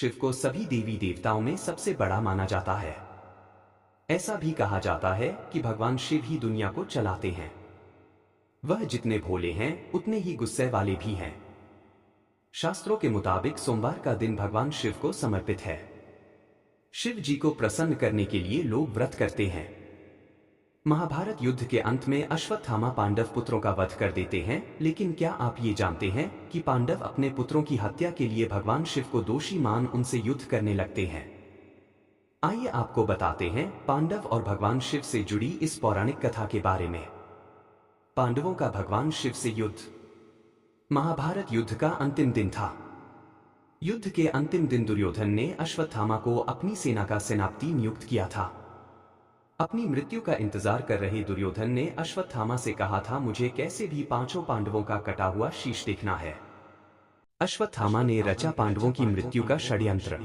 शिव को सभी देवी देवताओं में सबसे बड़ा माना जाता है। ऐसा भी कहा जाता है कि भगवान शिव ही दुनिया को चलाते हैं। वह जितने भोले हैं उतने ही गुस्से वाले भी हैं। शास्त्रों के मुताबिक सोमवार का दिन भगवान शिव को समर्पित है। शिव जी को प्रसन्न करने के लिए लोग व्रत करते हैं। महाभारत युद्ध के अंत में अश्वत्थामा पांडव पुत्रों का वध कर देते हैं, लेकिन क्या आप ये जानते हैं कि पांडव अपने पुत्रों की हत्या के लिए भगवान शिव को दोषी मान उनसे युद्ध करने लगते हैं। आइए आपको बताते हैं पांडव और भगवान शिव से जुड़ी इस पौराणिक कथा के बारे में। पांडवों का भगवान शिव से युद्ध। महाभारत युद्ध का अंतिम दिन था। युद्ध के अंतिम दिन दुर्योधन ने अश्वत्थामा को अपनी सेना का सेनापति नियुक्त किया था। अपनी मृत्यु का इंतजार कर रहे दुर्योधन ने अश्वत्थामा से कहा था, मुझे कैसे भी पांचों पांडवों का कटा हुआ शीश देखना है। अश्वत्थामा ने रचा पांडवों की मृत्यु का षड्यंत्र।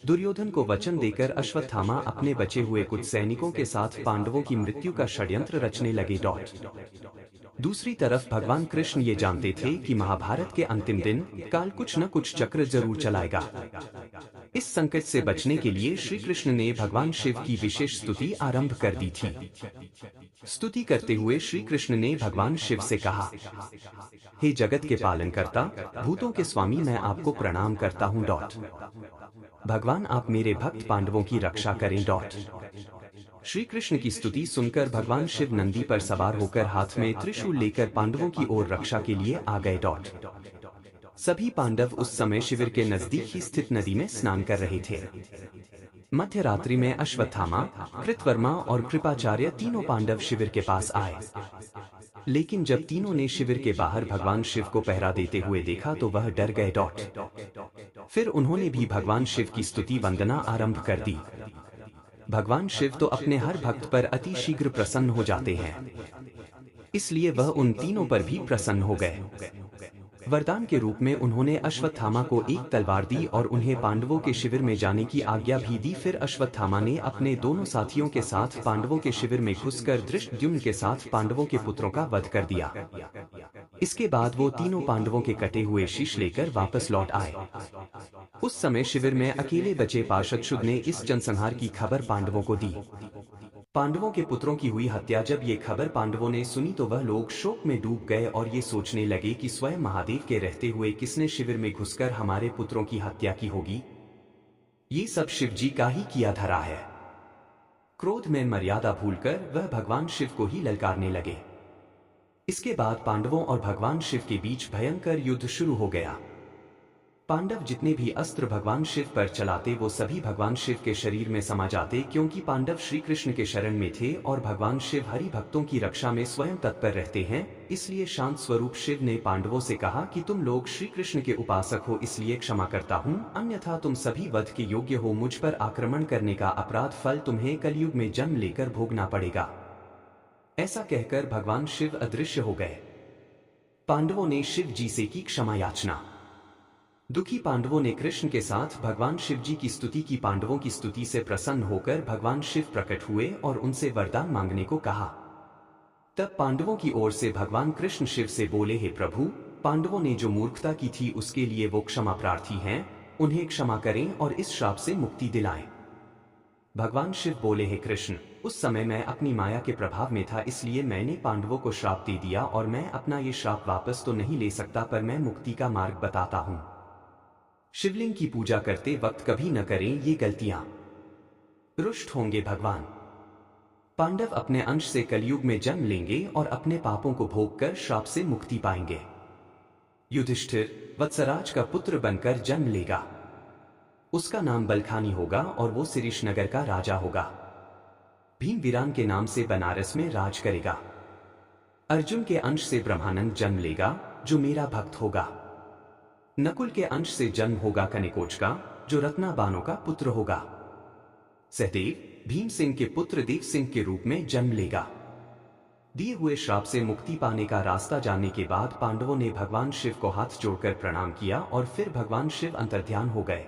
दुर्योधन को वचन देकर अश्वत्थामा अपने बचे हुए कुछ सैनिकों के साथ पांडवों की मृत्यु का षड्यंत्र रचने लगे। दूसरी तरफ भगवान कृष्ण ये जानते थे कि महाभारत के अंतिम दिन काल कुछ न कुछ चक्र जरूर चलाएगा। इस संकट से बचने के लिए श्री कृष्ण ने भगवान शिव की विशेष स्तुति आरंभ कर दी थी। स्तुति करते हुए श्री कृष्ण ने भगवान शिव से कहा, हे जगत के पालनकर्ता, भूतों के स्वामी, मैं आपको प्रणाम करता हूँ। भगवान आप मेरे भक्त पांडवों की रक्षा करें। श्री कृष्ण की स्तुति सुनकर भगवान शिव नंदी पर सवार होकर हाथ में त्रिशूल लेकर पांडवों की ओर रक्षा के लिए आ गए। सभी पांडव उस समय शिविर के नजदीक ही स्थित नदी में स्नान कर रहे थे। मध्य रात्रि में अश्वत्थामा, कृतवर्मा और कृपाचार्य तीनों पांडव शिविर के पास आए। लेकिन जब तीनों ने शिविर के बाहर भगवान शिव को पहरा देते हुए देखा तो वह डर गए। फिर उन्होंने भी भगवान शिव की स्तुति वंदना आरंभ कर दी। भगवान शिव तो अपने हर भक्त पर अति शीघ्र प्रसन्न हो जाते हैं, इसलिए वह उन तीनों पर भी प्रसन्न हो गए। वरदान के रूप में उन्होंने अश्वत्थामा को एक तलवार दी और उन्हें पांडवों के शिविर में जाने की आज्ञा भी दी। फिर अश्वत्थामा ने अपने दोनों साथियों के साथ पांडवों के शिविर में घुसकर धृष्टद्युम्न के साथ पांडवों के पुत्रों का वध कर दिया। इसके बाद वो तीनों पांडवों के कटे हुए शीश लेकर वापस लौट आए। उस समय शिविर में अकेले बचे पार्षद शुद्ध ने इस जनसंहार की खबर पांडवों को दी। पांडवों के पुत्रों की हुई हत्या जब ये खबर पांडवों ने सुनी तो वह लोग शोक में डूब गए और ये सोचने लगे कि स्वयं महादेव के रहते हुए किसने शिविर में घुसकर हमारे पुत्रों की हत्या की होगी। ये सब शिव जी का ही किया धरा है। क्रोध में मर्यादा भूलकर वह भगवान शिव को ही ललकारने लगे। इसके बाद पांडवों और भगवान शिव के बीच भयंकर युद्ध शुरू हो गया। पांडव जितने भी अस्त्र भगवान शिव पर चलाते वो सभी भगवान शिव के शरीर में समा जाते, क्योंकि पांडव श्री कृष्ण के शरण में थे और भगवान शिव हरि भक्तों की रक्षा में स्वयं तत्पर रहते हैं। इसलिए शांत स्वरूप शिव ने पांडवों से कहा कि तुम लोग श्री कृष्ण के उपासक हो, इसलिए क्षमा करता हूँ, अन्यथा तुम सभी वध के योग्य हो। मुझ पर आक्रमण करने का अपराध फल तुम्हें कलयुग में जन्म लेकर भोगना पड़ेगा। ऐसा कहकर भगवान शिव अदृश्य हो गए। पांडवों ने शिव जी से की क्षमा याचना। दुखी पांडवों ने कृष्ण के साथ भगवान शिव जी की स्तुति की। पांडवों की स्तुति से प्रसन्न होकर भगवान शिव प्रकट हुए और उनसे वरदान मांगने को कहा। तब पांडवों की ओर से भगवान कृष्ण शिव से बोले, हे प्रभु, पांडवों ने जो मूर्खता की थी उसके लिए वो क्षमा प्रार्थी हैं, उन्हें क्षमा करें और इस श्राप से मुक्ति दिलाएं। भगवान शिव बोले, हे कृष्ण, उस समय मैं अपनी माया के प्रभाव में था, इसलिए मैंने पांडवों को श्राप दे दिया और मैं अपना ये श्राप वापस तो नहीं ले सकता, पर मैं मुक्ति का मार्ग बताता हूँ। शिवलिंग की पूजा करते वक्त कभी न करें ये गलतियां। रुष्ट होंगे भगवान। पांडव अपने अंश से कलयुग में जन्म लेंगे और अपने पापों को भोग कर श्राप से मुक्ति पाएंगे। युधिष्ठिर वत्सराज का पुत्र बनकर जन्म लेगा। उसका नाम बलखानी होगा और वो सिरिश नगर का राजा होगा। भीम वीरान के नाम से बनारस में राज करेगा। अर्जुन के अंश से ब्रह्मानंद जन्म लेगा, जो मेरा भक्त होगा। नकुल के अंश से जन्म होगा कनिकोच का, जो रत्नाबानों का पुत्र होगा। सहदेव भीम सिंह के पुत्र देव सिंह के रूप में जन्म लेगा। दिए हुए श्राप से मुक्ति पाने का रास्ता जानने के बाद पांडवों ने भगवान शिव को हाथ जोड़कर प्रणाम किया और फिर भगवान शिव अंतर्ध्यान हो गए।